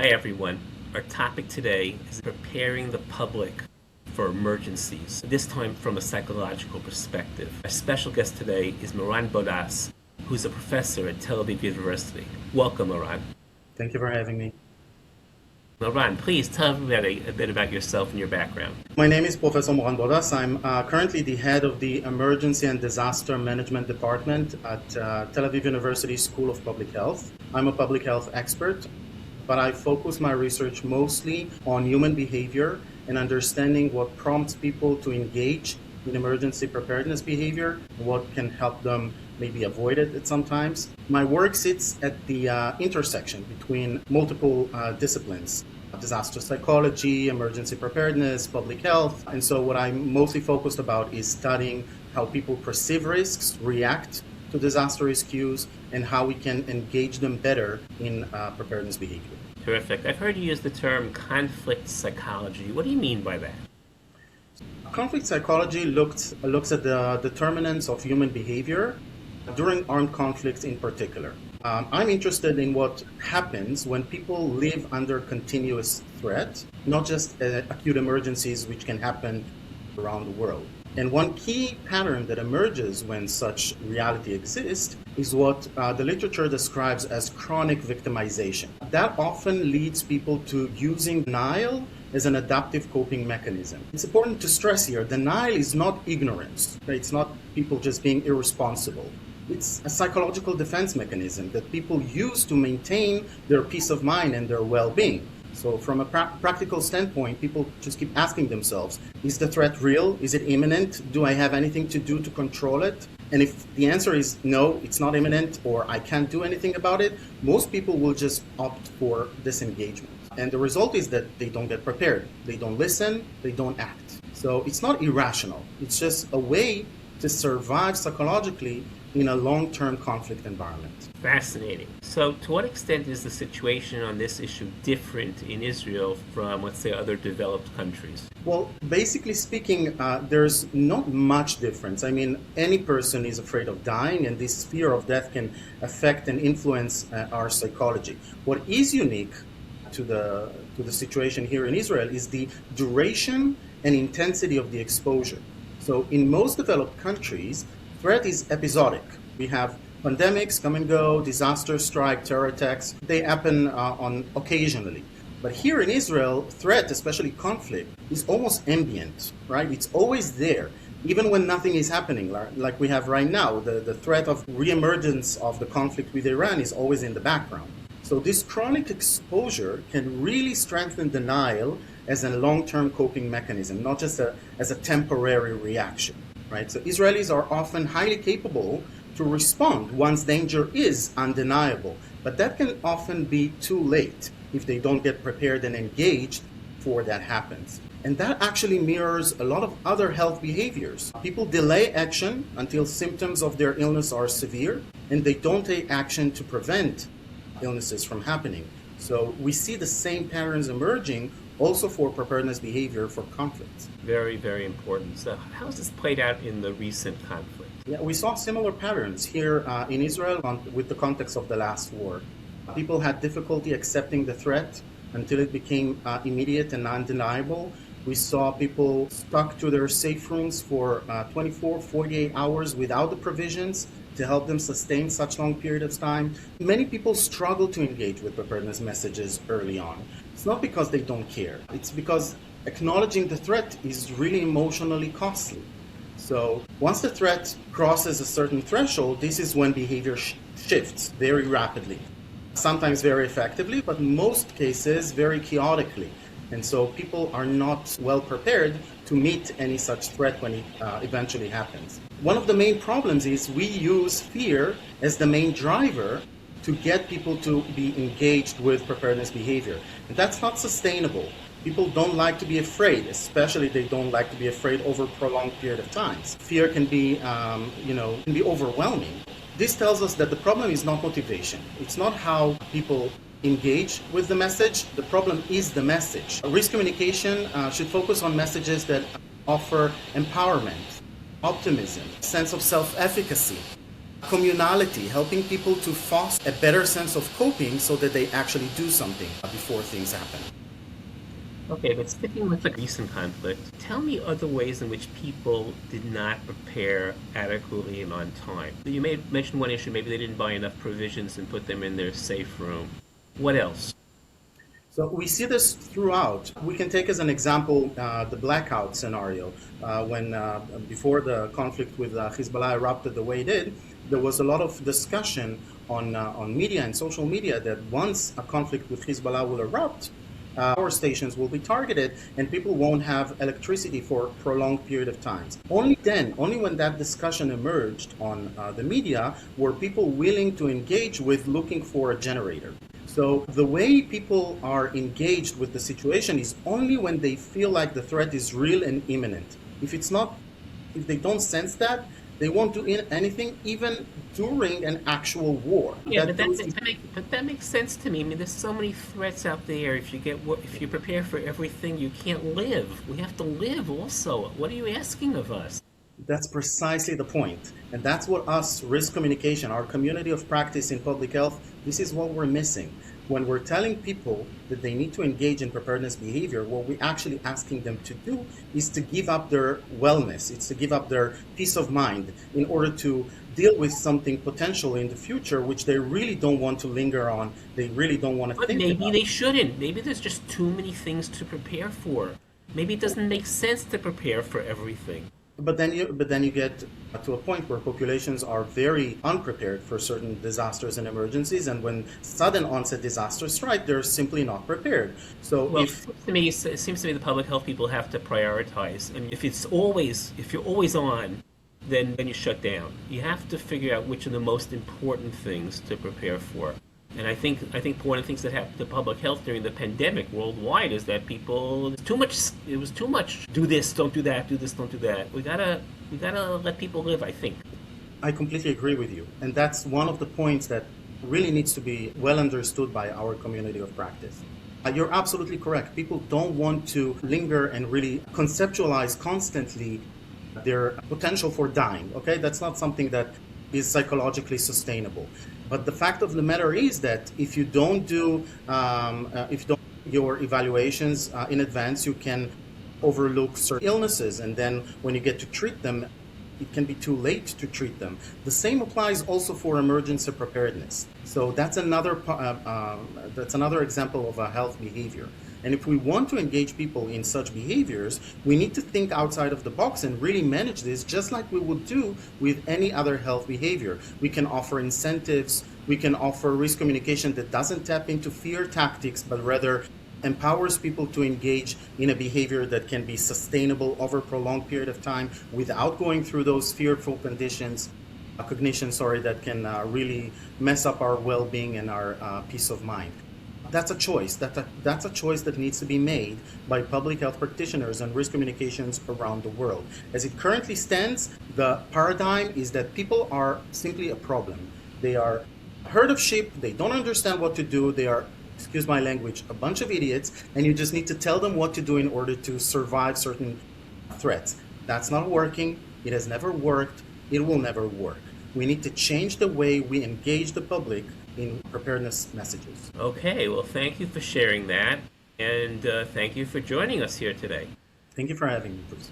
Hi everyone. Our topic today is preparing the public for emergencies, this time from a psychological perspective. Our special guest today is Moran Bodas, who's a professor at Tel Aviv University. Welcome, Moran. Thank you for having me. Moran, please tell everybody a bit about yourself and your background. My name is Professor Moran Bodas. I'm currently the head of the Emergency and Disaster Management Department at Tel Aviv University School of Public Health. I'm a public health expert, but I focus my research mostly on human behavior and understanding what prompts people to engage in emergency preparedness behavior, what can help them maybe avoid it at sometimes. My work sits at the intersection between multiple disciplines: disaster psychology, emergency preparedness, public health. And so what I'm mostly focused about is studying how people perceive risks, react to disaster risk cues, and how we can engage them better in preparedness behavior. Terrific. I've heard you use the term conflict psychology. What do you mean by that? Conflict psychology looks at the determinants of human behavior during armed conflicts in particular. I'm interested in what happens when people live under continuous threat, not just acute emergencies which can happen around the world. And one key pattern that emerges when such reality exists is what the literature describes as chronic victimization. That often leads people to using denial as an adaptive coping mechanism. It's important to stress here, denial is not ignorance. It's not people just being irresponsible. It's a psychological defense mechanism that people use to maintain their peace of mind and their well-being. So from a practical standpoint, people just keep asking themselves, is the threat real? Is it imminent? Do I have anything to do to control it? And if the answer is no, it's not imminent, or I can't do anything about it, most people will just opt for disengagement. And the result is that they don't get prepared. They don't listen, they don't act. So it's not irrational. It's just a way to survive psychologically in a long-term conflict environment. Fascinating. So to what extent is the situation on this issue different in Israel from, let's say, other developed countries? Well, basically speaking, there's not much difference. I mean, any person is afraid of dying, and this fear of death can affect and influence our psychology. What is unique to the situation here in Israel is the duration and intensity of the exposure. So in most developed countries, threat is episodic. We have pandemics come and go, disasters strike, terror attacks. They happen on occasionally. But here in Israel, threat, especially conflict, is almost ambient, right? It's always there, even when nothing is happening, like we have right now. The threat of reemergence of the conflict with Iran is always in the background. So this chronic exposure can really strengthen denial as a long-term coping mechanism, not just as a temporary reaction. Right? So Israelis are often highly capable to respond once danger is undeniable, but that can often be too late if they don't get prepared and engaged before that happens. And that actually mirrors a lot of other health behaviors. People delay action until symptoms of their illness are severe, and they don't take action to prevent illnesses from happening. So we see the same patterns emerging also for preparedness behavior for conflicts. Very, very important. So how has this played out in the recent conflict? Yeah, we saw similar patterns here in Israel with the context of the last war. People had difficulty accepting the threat until it became immediate and undeniable. We saw people stuck to their safe rooms for 24, 48 hours without the provisions to help them sustain such long period of time. Many people struggle to engage with preparedness messages early on. It's not because they don't care. It's because acknowledging the threat is really emotionally costly. So once the threat crosses a certain threshold, this is when behavior shifts very rapidly. Sometimes very effectively, but in most cases very chaotically. And so people are not well prepared to meet any such threat when it eventually happens. One of the main problems is we use fear as the main driver to get people to be engaged with preparedness behavior. And that's not sustainable. People don't like to be afraid, especially they don't like to be afraid over a prolonged period of time. Fear can be, can be overwhelming. This tells us that the problem is not motivation. It's not how people engage with the message. The problem is the message. Risk communication should focus on messages that offer empowerment, optimism, sense of self-efficacy, communality, helping people to foster a better sense of coping so that they actually do something before things happen. Okay, but sticking with the recent conflict, tell me other ways in which people did not prepare adequately and on time. You may mention one issue, maybe they didn't buy enough provisions and put them in their safe room. What else? So we see this throughout. We can take as an example the blackout scenario. When before the conflict with Hezbollah erupted the way it did, there was a lot of discussion on media and social media that once a conflict with Hezbollah will erupt, power stations will be targeted and people won't have electricity for a prolonged period of time. Only then, only when that discussion emerged on the media, were people willing to engage with looking for a generator. So the way people are engaged with the situation is only when they feel like the threat is real and imminent. If it's not, if they don't sense that, they won't do anything even during an actual war. Yeah, but that makes sense to me. I mean, there's so many threats out there. If you prepare for everything, you can't live. We have to live also. What are you asking of us? That's precisely the point. And that's what us, risk communication, our community of practice in public health, this is what we're missing. When we're telling people that they need to engage in preparedness behavior, what we're actually asking them to do is to give up their wellness. It's to give up their peace of mind in order to deal with something potential in the future, which they really don't want to linger on. They really don't want to But think maybe about. they shouldn't. Maybe there's just too many things to prepare for. Maybe it doesn't make sense to prepare for everything. But then you get to a point where populations are very unprepared for certain disasters and emergencies, and when sudden onset disasters strike, they're simply not prepared. So Well, it seems to me the public health people have to prioritize. And if you're always on, then you shut down. You have to figure out which are the most important things to prepare for. And I think one of the things that happened to public health during the pandemic worldwide is that it was too much. Do this, don't do that. Do this, don't do that. We gotta let people live. I think. I completely agree with you, and that's one of the points that really needs to be well understood by our community of practice. You're absolutely correct. People don't want to linger and really conceptualize constantly their potential for dying. Okay, that's not something that is psychologically sustainable. But the fact of the matter is that if you don't do your evaluations in advance, you can overlook certain illnesses, and then when you get to treat them, it can be too late to treat them. The same applies also for emergency preparedness. So that's another example of a health behavior. And if we want to engage people in such behaviors, we need to think outside of the box and really manage this just like we would do with any other health behavior. We can offer incentives, we can offer risk communication that doesn't tap into fear tactics, but rather empowers people to engage in a behavior that can be sustainable over a prolonged period of time without going through those fearful cognition, that can really mess up our well-being and our peace of mind. That's a choice. That's a choice that needs to be made by public health practitioners and risk communications around the world. As it currently stands, the paradigm is that people are simply a problem. They are a herd of sheep. They don't understand what to do. They are, excuse my language, a bunch of idiots, and you just need to tell them what to do in order to survive certain threats. That's not working. It has never worked. It will never work. We need to change the way we engage the public in preparedness messages. Okay, well, thank you for sharing that, and thank you for joining us here today. Thank you for having me, Bruce.